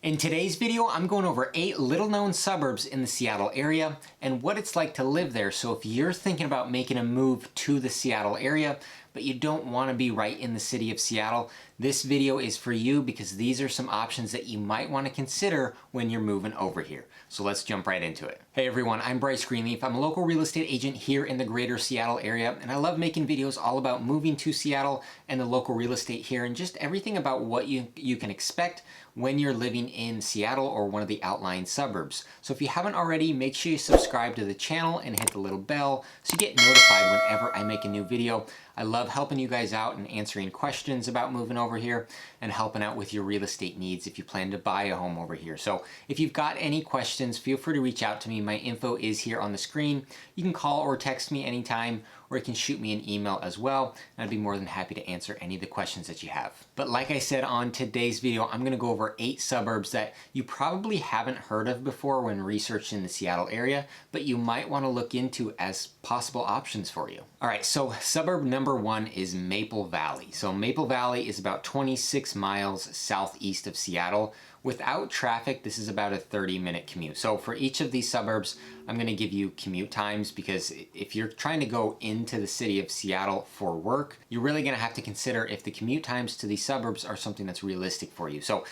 In today's video, I'm going over 8 little-known suburbs in the Seattle area and what it's like to live there. So if you're thinking about making a move to the Seattle area, but you don't want to be right in the city of Seattle, this video is for you because these are some options that you might want to consider when you're moving over here. So let's jump right into it. Hey everyone, I'm Bryce Greenleaf. I'm a local real estate agent here in the greater Seattle area, and I love making videos all about moving to Seattle and the local real estate here and just everything about what you can expect when you're living in Seattle or one of the outlying suburbs. So if you haven't already, make sure you subscribe to the channel and hit the little bell so you get notified whenever I make a new video. I love helping you guys out and answering questions about moving over here and helping out with your real estate needs if you plan to buy a home over here. So if you've got any questions, feel free to reach out to me. My info is here on the screen. You can call or text me anytime, or you can shoot me an email as well, and I'd be more than happy to answer any of the questions that you have. But like I said on today's video, I'm gonna go over 8 suburbs that you probably haven't heard of before when researching the Seattle area, but you might wanna look into as possible options for you. All right, so suburb number 1 is Maple Valley. So Maple Valley is about 26 miles southeast of Seattle. Without traffic, this is about a 30-minute commute. So for each of these suburbs, I'm gonna give you commute times because if you're trying to go into the city of Seattle for work, you're really gonna have to consider if the commute times to these suburbs are something that's realistic for you. So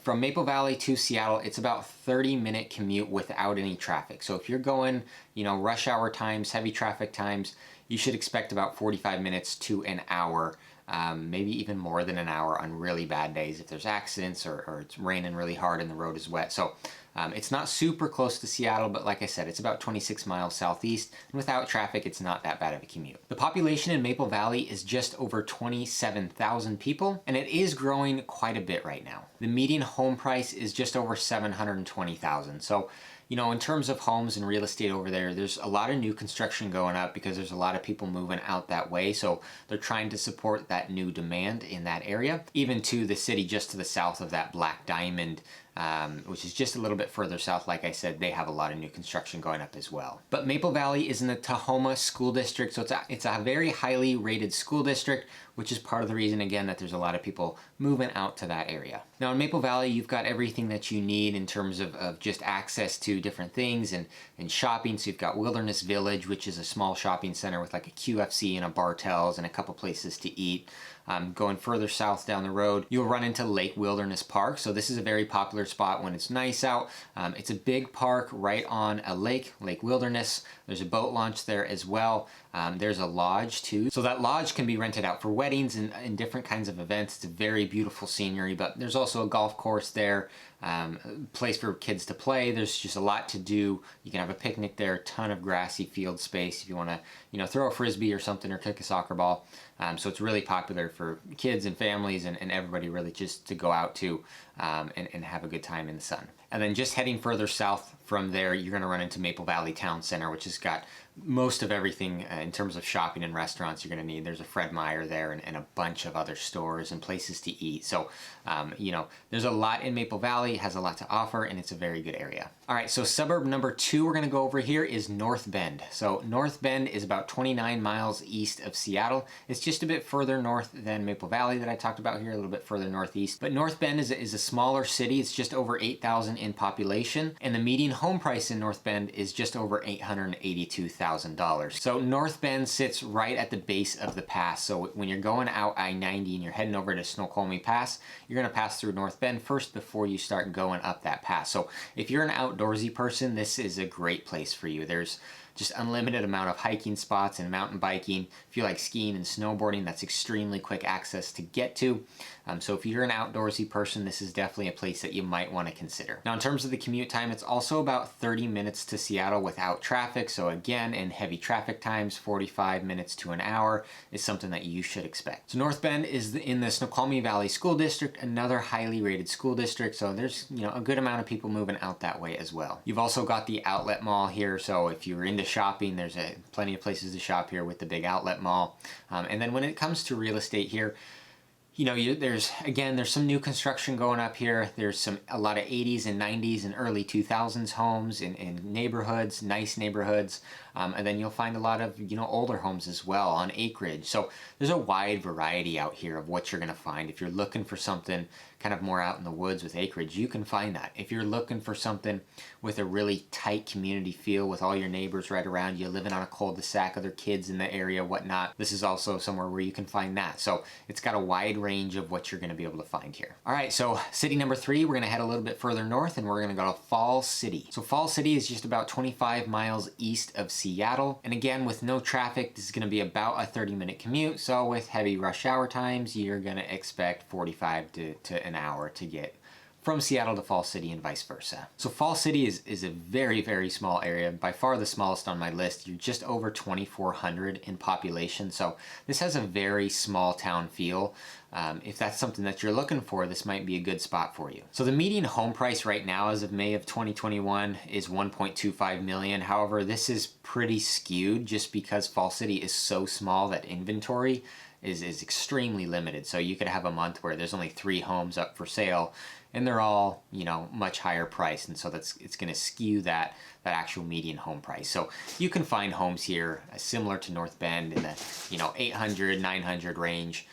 from Maple Valley to Seattle, it's about 30-minute commute without any traffic. So if you're going, rush hour times, heavy traffic times, you should expect about 45 minutes to an hour, maybe even more than an hour on really bad days if there's accidents or it's raining really hard and the road is wet. So it's not super close to Seattle, but like I said, it's about 26 miles southeast, and without traffic, it's not that bad of a commute. The population in Maple Valley is just over 27,000 people, and it is growing quite a bit right now. The median home price is just over $720,000. So, in terms of homes and real estate over there, there's a lot of new construction going up because there's a lot of people moving out that way. So they're trying to support that new demand in that area, even to the city just to the south of that Black Diamond, which is just a little bit further south. Like I said, they have a lot of new construction going up as well. But Maple Valley is in the Tahoma School District, so it's a very highly rated school district, which is part of the reason, again, that there's a lot of people moving out to that area. Now in Maple Valley, you've got everything that you need in terms of just access to different things and shopping. So you've got Wilderness Village, which is a small shopping center with like a QFC and a Bartell's and a couple places to eat. Going further south down the road, you'll run into Lake Wilderness Park. So this is a very popular spot when it's nice out. It's a big park right on a lake, Lake Wilderness. There's a boat launch there as well. There's a lodge too. So that lodge can be rented out for weddings and different kinds of events. It's a very beautiful scenery, but there's also a golf course there, place for kids to play. There's just a lot to do. You can have a picnic there, a ton of grassy field space if you want to, throw a frisbee or something or kick a soccer ball. So it's really popular for kids and families and everybody really just to go out to and have a good time in the sun. And then just heading further south from there, you're going to run into Maple Valley Town Center, which has got most of everything in terms of shopping and restaurants you're going to need. There's a Fred Meyer there and a bunch of other stores and places to eat. So, there's a lot in Maple Valley, has a lot to offer, and it's a very good area. All right, so suburb number 2 we're going to go over here is North Bend. So North Bend is about 29 miles east of Seattle. It's just a bit further north than Maple Valley that I talked about here, a little bit further northeast. But North Bend is a smaller city. It's just over 8,000 in population, and the median home price in North Bend is just over $882,000. So North Bend sits right at the base of the pass. So when you're going out I-90 and you're heading over to Snoqualmie Pass, you're going to pass through North Bend first before you start going up that pass. So if you're an outdoorsy person, this is a great place for you. There's just unlimited amount of hiking spots and mountain biking. If you like skiing and snowboarding, that's extremely quick access to get to. So if you're an outdoorsy person, this is definitely a place that you might want to consider. Now in terms of the commute time, it's also about 30 minutes to Seattle without traffic. So again, in heavy traffic times, 45 minutes to an hour is something that you should expect. So North Bend is in the Snoqualmie Valley School District, another highly rated school district. So there's a good amount of people moving out that way as well. You've also got the outlet mall here. So if you're into shopping, there's plenty of places to shop here with the big outlet mall. And then when it comes to real estate here, there's some new construction going up here. There's a lot of 80s and 90s and early 2000s homes in neighborhoods, nice neighborhoods. And then you'll find a lot of, older homes as well on acreage. So there's a wide variety out here of what you're going to find. If you're looking for something kind of more out in the woods with acreage, you can find that. If you're looking for something with a really tight community feel with all your neighbors right around you, living on a cul-de-sac, other kids in the area, whatnot, this is also somewhere where you can find that. So it's got a wide range of what you're going to be able to find here. All right, so city number 3, we're going to head a little bit further north and we're going to go to Falls City. So Falls City is just about 25 miles east of Seattle. And again, with no traffic, this is going to be about a 30-minute commute. So with heavy rush hour times, you're going to expect 45 to an hour to get from Seattle to Falls City and vice versa. So Falls City is a very, very small area, by far the smallest on my list. You're just over 2,400 in population, so this has a very small town feel. If that's something that you're looking for, this might be a good spot for you. So the median home price right now as of May of 2021 is $1.25 million. However, this is pretty skewed just because Falls City is so small that inventory is extremely limited. So you could have a month where there's only 3 homes up for sale and they're all, you know, much higher priced, and so it's going to skew that actual median home price. So you can find homes here similar to North Bend in the, you know, 800, 900 range.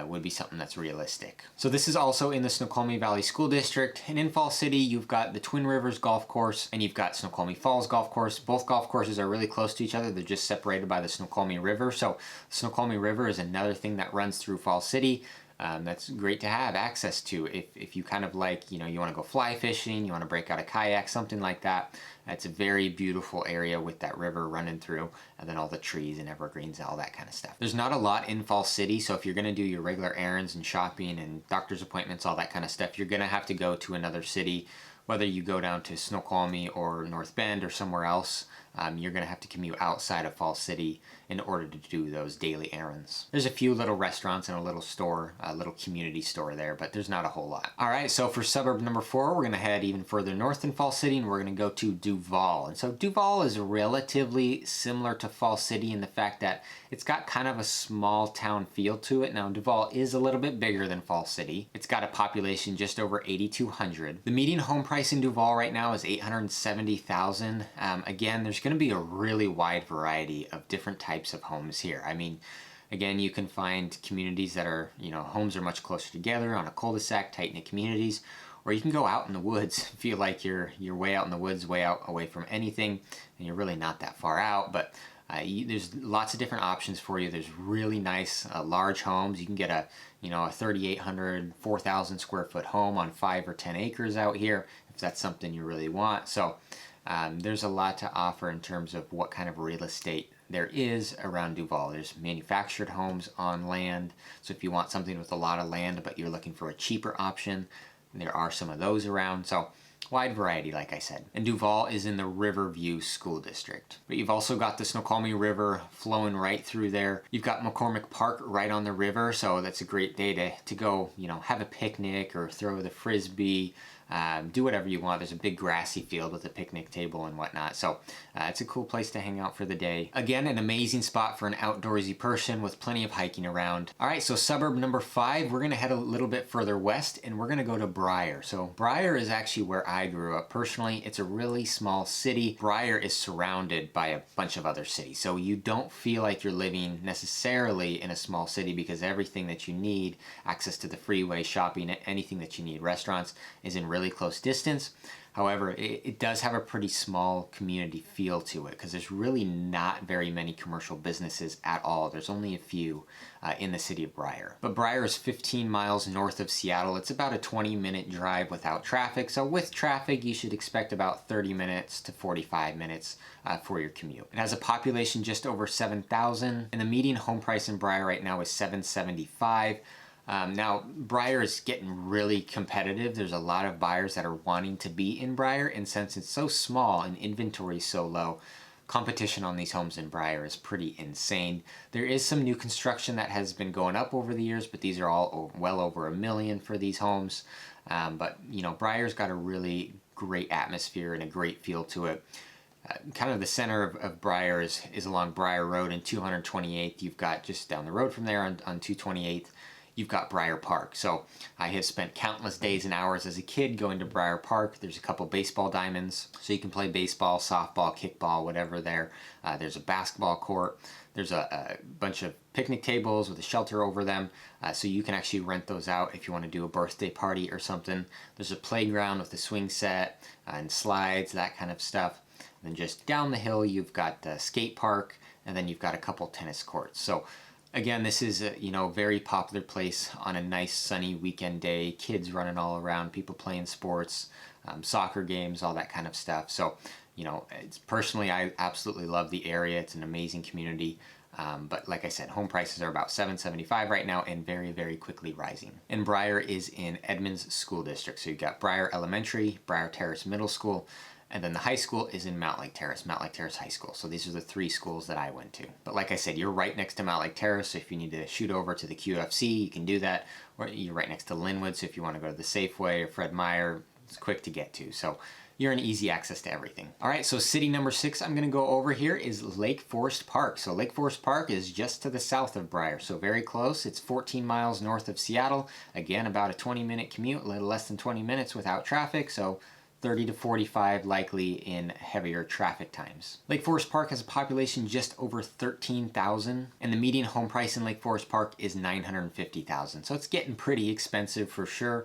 Would be something that's realistic. So this is also in the Snoqualmie Valley School District, and in Falls City you've got the Twin Rivers Golf Course and you've got Snoqualmie Falls Golf Course. Both golf courses are really close to each other. They're just separated by the Snoqualmie River. So Snoqualmie River is another thing that runs through Falls City. That's great to have access to if you kind of like, you know, you want to go fly fishing, you want to break out a kayak, something like that. It's a very beautiful area with that river running through, and then all the trees and evergreens, all that kind of stuff. There's not a lot in Falls City, so if you're going to do your regular errands and shopping and doctor's appointments, all that kind of stuff, you're going to have to go to another city. Whether you go down to Snoqualmie or North Bend or somewhere else, you're going to have to commute outside of Falls City in order to do those daily errands. There's a few little restaurants and a little store, a little community store there, but there's not a whole lot. All right, so for suburb number 4, we're going to head even further north in Falls City, and we're going to go to DUVALL. And so DUVALL is relatively similar to Falls City in the fact that it's got kind of a small town feel to it. Now, DUVALL is a little bit bigger than Falls City. It's got a population just over 8,200. The median home price in DUVALL right now is $870,000. Again, there's going to be a really wide variety of different types of homes here. I mean, again, you can find communities that are, you know, homes are much closer together on a cul-de-sac, tight-knit communities, or you can go out in the woods, feel like you're way out in the woods, way out away from anything, and you're really not that far out, but there's lots of different options for you. There's really nice large homes. You can get a 3,800, 4,000 square foot home on 5 or 10 acres out here if that's something you really want. So there's a lot to offer in terms of what kind of real estate there is around DUVALL. There's manufactured homes on land. So if you want something with a lot of land but you're looking for a cheaper option, there are some of those around. So wide variety, like I said. And DUVALL is in the Riverview School District. But you've also got the Snoqualmie River flowing right through there. You've got McCormick Park right on the river, so that's a great day to go, you know, have a picnic or throw the frisbee, do whatever you want. There's a big grassy field with a picnic table and whatnot, so it's a cool place to hang out for the day. Again, an amazing spot for an outdoorsy person with plenty of hiking around. All right, so suburb number 5, we're gonna head a little bit further west and we're gonna go to BRIER. So BRIER is actually where I grew up personally. It's a really small city. BRIER is surrounded by a bunch of other cities, so you don't feel like you're living necessarily in a small city because everything that you need, access to the freeway, shopping, anything that you need, restaurants, is in really close distance. However, it does have a pretty small community feel to it because there's really not very many commercial businesses at all. There's only a few in the city of BRIER. But BRIER is 15 miles north of Seattle. It's about a 20-minute drive without traffic. So with traffic, you should expect about 30 minutes to 45 minutes for your commute. It has a population just over 7,000, and the median home price in BRIER right now is $775,000. Now, BRIER is getting really competitive. There's a lot of buyers that are wanting to be in BRIER, and since it's so small and inventory is so low, competition on these homes in BRIER is pretty insane. There is some new construction that has been going up over the years, but these are all well over $1 million for these homes. But, you know, BRIER's got a really great atmosphere and a great feel to it. Kind of the center of BRIER is along BRIER Road and 228th. You've got just down the road from there on 228th. you've got BRIER Park. So I have spent countless days and hours as a kid going to BRIER Park. There's a couple baseball diamonds, so you can play baseball, softball, kickball, whatever there. There's a basketball court. There's a bunch of picnic tables with a shelter over them, so you can actually rent those out if you want to do a birthday party or something. There's a playground with a swing set and slides, that kind of stuff. And then just down the hill, you've got the skate park, and then you've got a couple tennis courts. So again, this is a very popular place on a nice sunny weekend day. Kids running all around, people playing sports, soccer games, all that kind of stuff. So personally, I absolutely love the area. It's an amazing community. But like I said, home prices are about $775 right now and very, very quickly rising. And BRIER is in Edmonds School District. So you've got BRIER Elementary, BRIER Terrace Middle School, and then the high school is in Mountlake Terrace High School. So these are the 3 schools that I went to. But like I said, you're right next to Mountlake Terrace. So if you need to shoot over to the QFC, you can do that. Or you're right next to Linwood. So if you want to go to the Safeway or Fred Meyer, it's quick to get to. So you're in easy access to everything. All right, so city number 6 I'm gonna go over here is Lake Forest Park. So Lake Forest Park is just to the south of BRIER, so very close. It's 14 miles north of Seattle. Again, about a 20-minute commute, a little less than 20 minutes without traffic, so 30 to 45 likely in heavier traffic times. Lake Forest Park has a population just over 13,000, and the median home price in Lake Forest Park is $950,000. So it's getting pretty expensive for sure.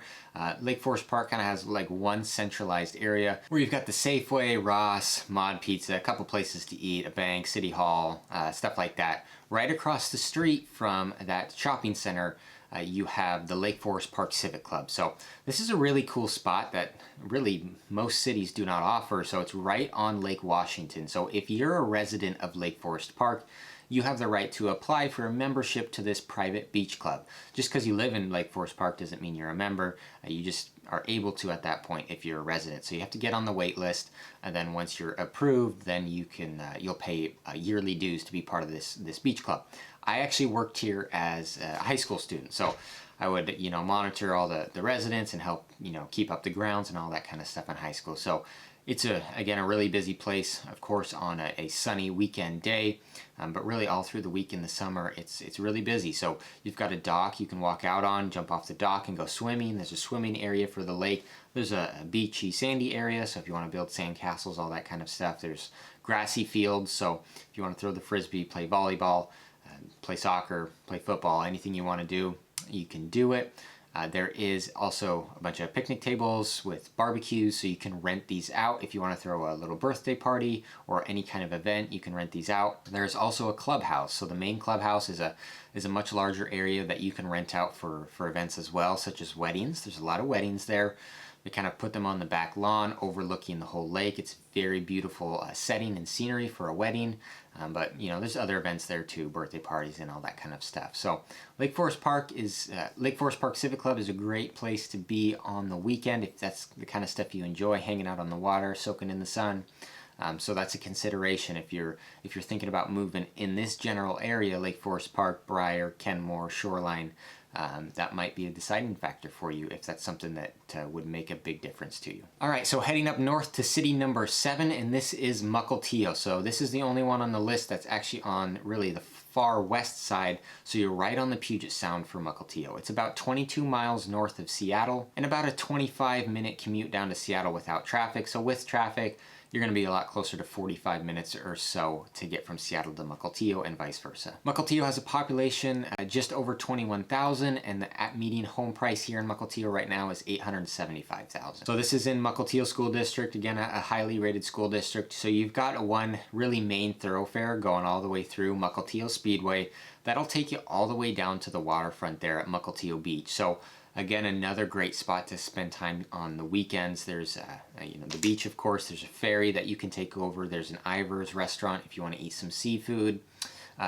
Lake Forest Park kind of has like one centralized area where you've got the Safeway, Ross, Mod Pizza, a couple places to eat, a bank, City Hall, stuff like that. Right across the street from that shopping center, you have the Lake Forest Park Civic Club. So this is a really cool spot that really most cities do not offer. So it's right on Lake Washington. So if you're a resident of Lake Forest Park, you have the right to apply for a membership to this private beach club. Just because you live in Lake Forest Park doesn't mean you're a member. You just are able to at that point if you're a resident. So you have to get on the wait list, and then once you're approved, then you can you'll pay yearly dues to be part of this beach club. I actually worked here as a high school student, so I would monitor all the residents and help keep up the grounds and all that kind of stuff in high school. So it's again a really busy place, of course, on a sunny weekend day, but really all through the week in the summer it's really busy. So you've got a dock you can walk out on, jump off the dock and go swimming. There's a swimming area for the lake. There's a beachy sandy area, so if you want to build sand castles, all that kind of stuff. There's grassy fields, so if you want to throw the frisbee, play volleyball, play soccer, play football, anything you want to do, you can do it. There is also a bunch of picnic tables with barbecues, so you can rent these out if you want to throw a little birthday party or any kind of event. You can rent these out. There's also a clubhouse, so the main clubhouse is a much larger area that you can rent out for events as well, such as weddings. There's a lot of weddings there. They kind of put them on the back lawn overlooking the whole lake. It's very beautiful setting and scenery for a wedding, but there's other events there too, birthday parties and all that kind of stuff. So Lake Forest Park Civic Club is a great place to be on the weekend if that's the kind of stuff you enjoy, hanging out on the water, soaking in the sun. So that's a consideration if you're thinking about moving in this general area, Lake Forest Park, BRIER, Kenmore, Shoreline. That might be a deciding factor for you if that's something that would make a big difference to you. All right, so heading up north to city number 7, and this is MUKILTEO. So this is the only one on the list that's actually on really the far west side, so you're right on the Puget Sound for MUKILTEO. It's about 22 miles north of Seattle and about a 25-minute commute down to Seattle without traffic. So with traffic, you're going to be a lot closer to 45 minutes or so to get from Seattle to MUKILTEO and vice versa. MUKILTEO has a population just over 21,000, and the median home price here in MUKILTEO right now is $875,000. So this is in MUKILTEO School District, again a highly rated school district. So you've got one really main thoroughfare going all the way through MUKILTEO Speedway. That'll take you all the way down to the waterfront there at MUKILTEO Beach. So again, another great spot to spend time on the weekends. There's the beach, of course. There's a ferry that you can take over. There's an Ivar's restaurant if you want to eat some seafood.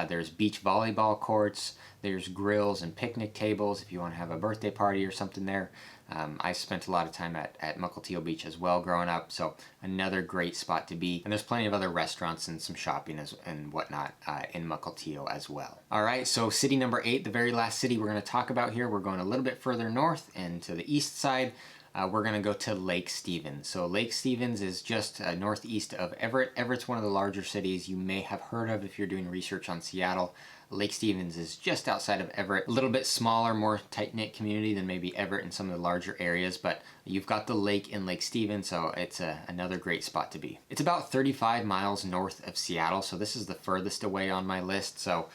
There's beach volleyball courts. There's grills and picnic tables if you want to have a birthday party or something there. I spent a lot of time at MUKILTEO Beach as well growing up, so another great spot to be. And there's plenty of other restaurants and some shopping and whatnot in MUKILTEO as well. All right, so city number 8, the very last city we're going to talk about here. We're going a little bit further north and to the east side. we're going to go to Lake Stevens. So Lake Stevens is just northeast of Everett. Everett's one of the larger cities you may have heard of if you're doing research on Seattle. Lake Stevens is just outside of Everett, a little bit smaller, more tight-knit community than maybe Everett and some of the larger areas, but you've got the lake in Lake Stevens, so it's another great spot to be. It's about 35 miles north of Seattle, so this is the furthest away on my list. So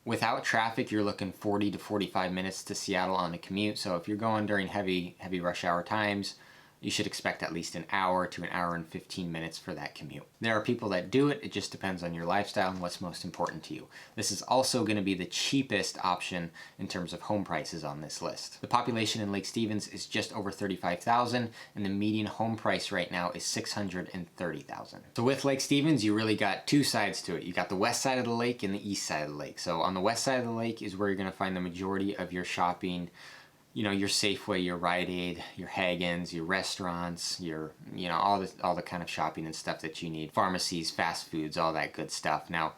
without traffic, you're looking 40 to 45 minutes to Seattle on a commute. So if you're going during heavy rush hour times, you should expect at least an hour to an hour and 15 minutes for that commute. There are people that do it. It just depends on your lifestyle and what's most important to you. This is also going to be the cheapest option in terms of home prices on this list. The population in Lake Stevens is just over 35,000, and the median home price right now is 630,000. So with Lake Stevens, you really got two sides to it. You got the west side of the lake and the east side of the lake. So on the west side of the lake is where you're going to find the majority of your shopping. You know, your Safeway, your Rite Aid, your Hagen's, your restaurants, your, you know, all the kind of shopping and stuff that you need. Pharmacies, fast foods, all that good stuff. Now,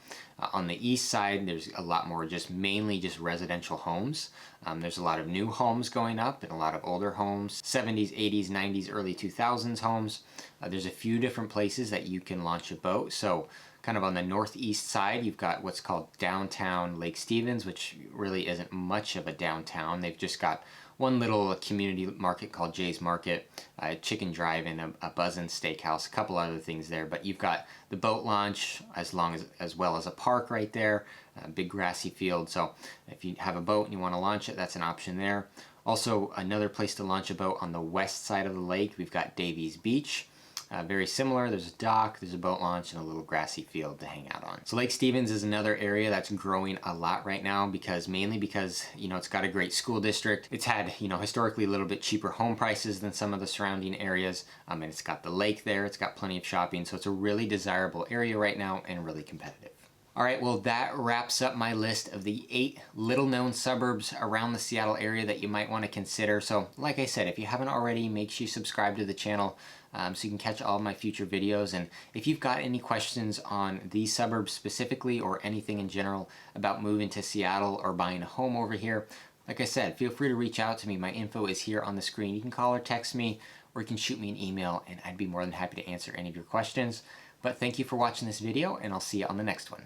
on the east side, there's a lot more mainly just residential homes. There's a lot of new homes going up and a lot of older homes, 70s, 80s, 90s, early 2000s homes. There's a few different places that you can launch a boat. So kind of on the northeast side, you've got what's called downtown Lake Stevens, which really isn't much of a downtown. They've just got one little community market called Jay's Market, Chicken Drive-In, a Buzzin' Steakhouse, a couple other things there. But you've got the boat launch as well as a park right there, a big grassy field. So if you have a boat and you want to launch it, that's an option there. Also, another place to launch a boat on the west side of the lake, we've got Davies Beach. Very similar. There's a dock, there's a boat launch, and a little grassy field to hang out on. So Lake Stevens is another area that's growing a lot right now mainly because, you know, it's got a great school district. It's had, you know, historically a little bit cheaper home prices than some of the surrounding areas. And it's got the lake there. It's got plenty of shopping. So it's a really desirable area right now and really competitive. All right, well, that wraps up my list of the 8 little-known suburbs around the Seattle area that you might want to consider. So, like I said, if you haven't already, make sure you subscribe to the channel so you can catch all of my future videos. And if you've got any questions on these suburbs specifically or anything in general about moving to Seattle or buying a home over here, like I said, feel free to reach out to me. My info is here on the screen. You can call or text me, or you can shoot me an email, and I'd be more than happy to answer any of your questions. But thank you for watching this video, and I'll see you on the next one.